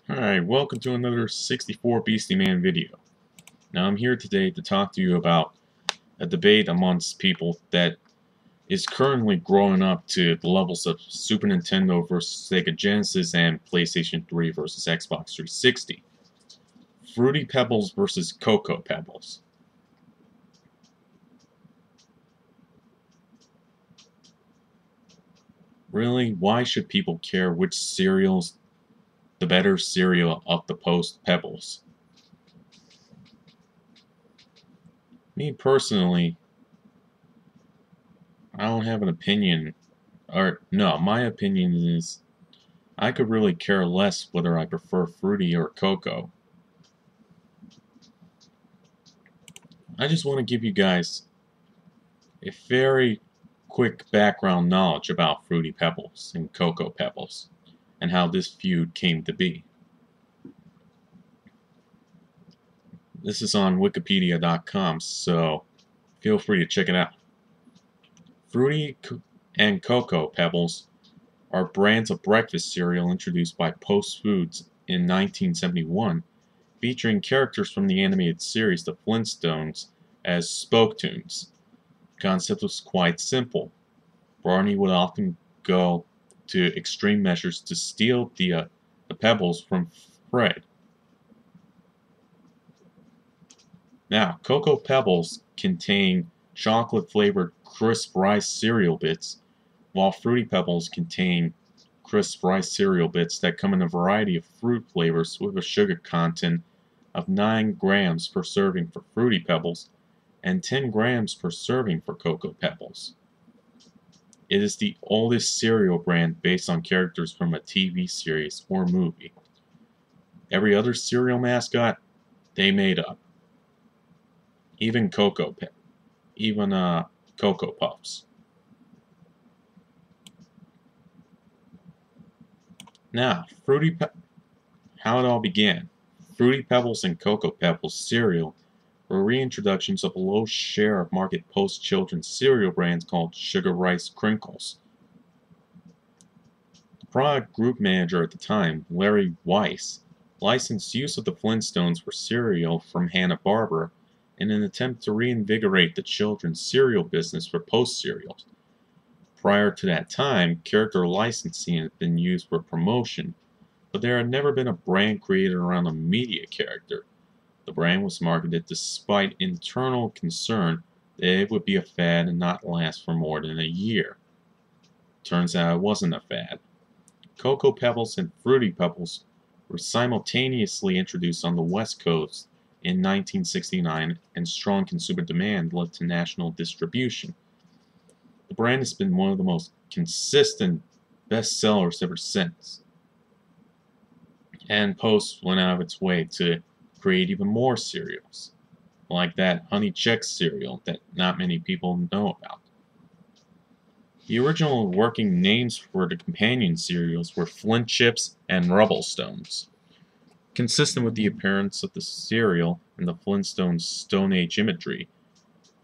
Alright, welcome to another 64 Beastie Man video. Now I'm here today to talk to you about a debate amongst people that is currently growing up to the levels of Super Nintendo versus Sega Genesis and PlayStation 3 versus Xbox 360. Fruity Pebbles versus Cocoa Pebbles. Really, why should people care which cereal's the better cereal of the post Pebbles? Me personally, I don't have an opinion. Or, no, my opinion is I could really care less whether I prefer fruity or cocoa. I just want to give you guys a very quick background knowledge about Fruity Pebbles and Cocoa Pebbles and how this feud came to be. This is on wikipedia.com, so feel free to check it out. Fruity and Cocoa Pebbles are brands of breakfast cereal introduced by Post Foods in 1971, featuring characters from the animated series The Flintstones as spoke-tunes. The concept was quite simple. Barney would often go to extreme measures to steal the pebbles from Fred. Now, Cocoa Pebbles contain chocolate-flavored crisp rice cereal bits, while Fruity Pebbles contain crisp rice cereal bits that come in a variety of fruit flavors with a sugar content of 9 grams per serving for Fruity Pebbles and 10 grams per serving for Cocoa Pebbles. It is the oldest cereal brand based on characters from a TV series or movie. Every other cereal mascot, they made up. Even Cocoa Puffs. Now, how it all began. Fruity Pebbles and Cocoa Pebbles cereal were reintroductions of a low share of market post-children's cereal brands called Sugar Rice Crinkles. The product group manager at the time, Larry Weiss, licensed use of the Flintstones for cereal from Hanna-Barbera in an attempt to reinvigorate the children's cereal business for Post cereals. Prior to that time, character licensing had been used for promotion, but there had never been a brand created around a media character. The brand was marketed despite internal concern that it would be a fad and not last for more than a year. Turns out it wasn't a fad. Cocoa Pebbles and Fruity Pebbles were simultaneously introduced on the West Coast in 1969, and strong consumer demand led to national distribution. The brand has been one of the most consistent bestsellers ever since. And Post went out of its way to create even more cereals, like that Honey Chex cereal that not many people know about. The original working names for the companion cereals were Flint Chips and Rubble Stones. Consistent with the appearance of the cereal and the Flintstones' Stone Age imagery,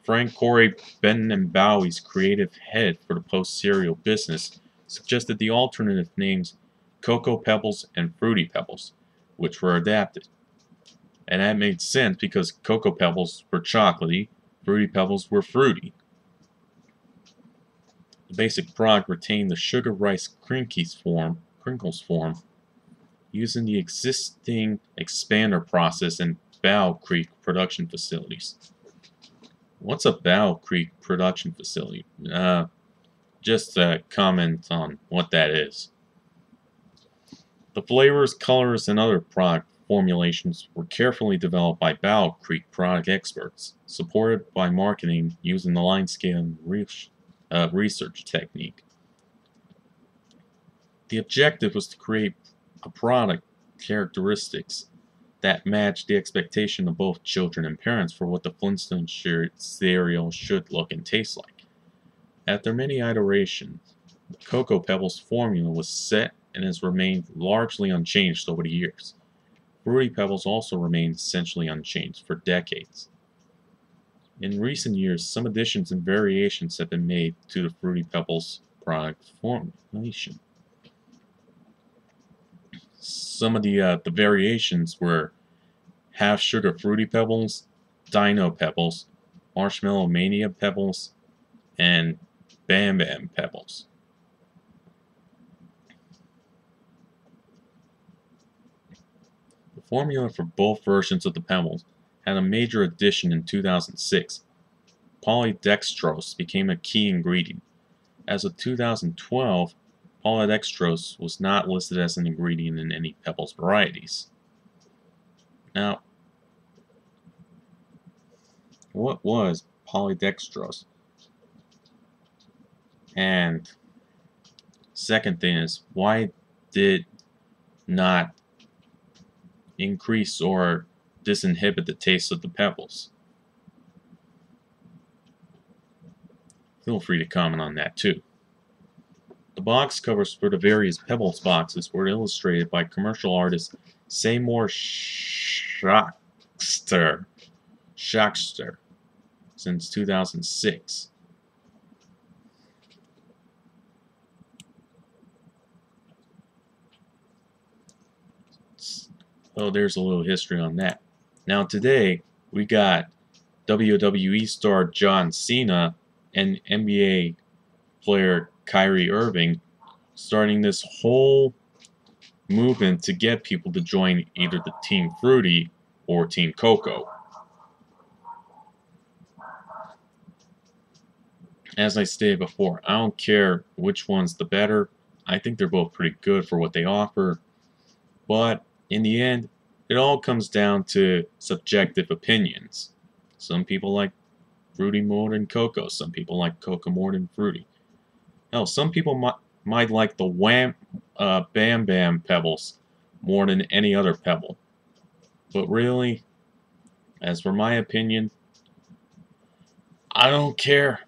Frank Corey Benenbowie's creative head for the Post cereal business suggested the alternative names Cocoa Pebbles and Fruity Pebbles, which were adapted. And that made sense because Cocoa Pebbles were chocolatey, Fruity Pebbles were fruity. The basic product retained the sugar rice crinkles form, using the existing expander process in Bow Creek production facilities. What's a Bow Creek production facility? Just a comment on what that is. The flavors, colors, and other product formulations were carefully developed by Bow Creek product experts, supported by marketing using the line scale research technique. The objective was to create a product characteristics that matched the expectation of both children and parents for what the Flintstone cereal should look and taste like. After many iterations, the Cocoa Pebbles formula was set and has remained largely unchanged over the years. Fruity Pebbles also remained essentially unchanged for decades. In recent years, some additions and variations have been made to the Fruity Pebbles product formulation. some of the variations were Half Sugar Fruity Pebbles, Dino Pebbles, Marshmallow Mania Pebbles, and Bam Bam Pebbles. The formula for both versions of the Pebbles had a major addition in 2006. Polydextrose became a key ingredient. As of 2012, polydextrose was not listed as an ingredient in any Pebbles varieties. Now, what was polydextrose? And second thing is, why did not increase or disinhibit the taste of the Pebbles? Feel free to comment on that too. The box covers for the various Pebbles boxes were illustrated by commercial artist Seymour Schachter since 2006. Oh, there's a little history on that. Now today, we got WWE star John Cena and NBA player Kyrie Irving starting this whole movement to get people to join either the Team Fruity or Team Cocoa. As I stated before, I don't care which one's the better. I think they're both pretty good for what they offer. But in the end, it all comes down to subjective opinions. Some people like Fruity more than Cocoa. Some people like Cocoa more than Fruity. Hell, some people might like the Bam Bam Pebbles more than any other Pebble. But really, as for my opinion, I don't care.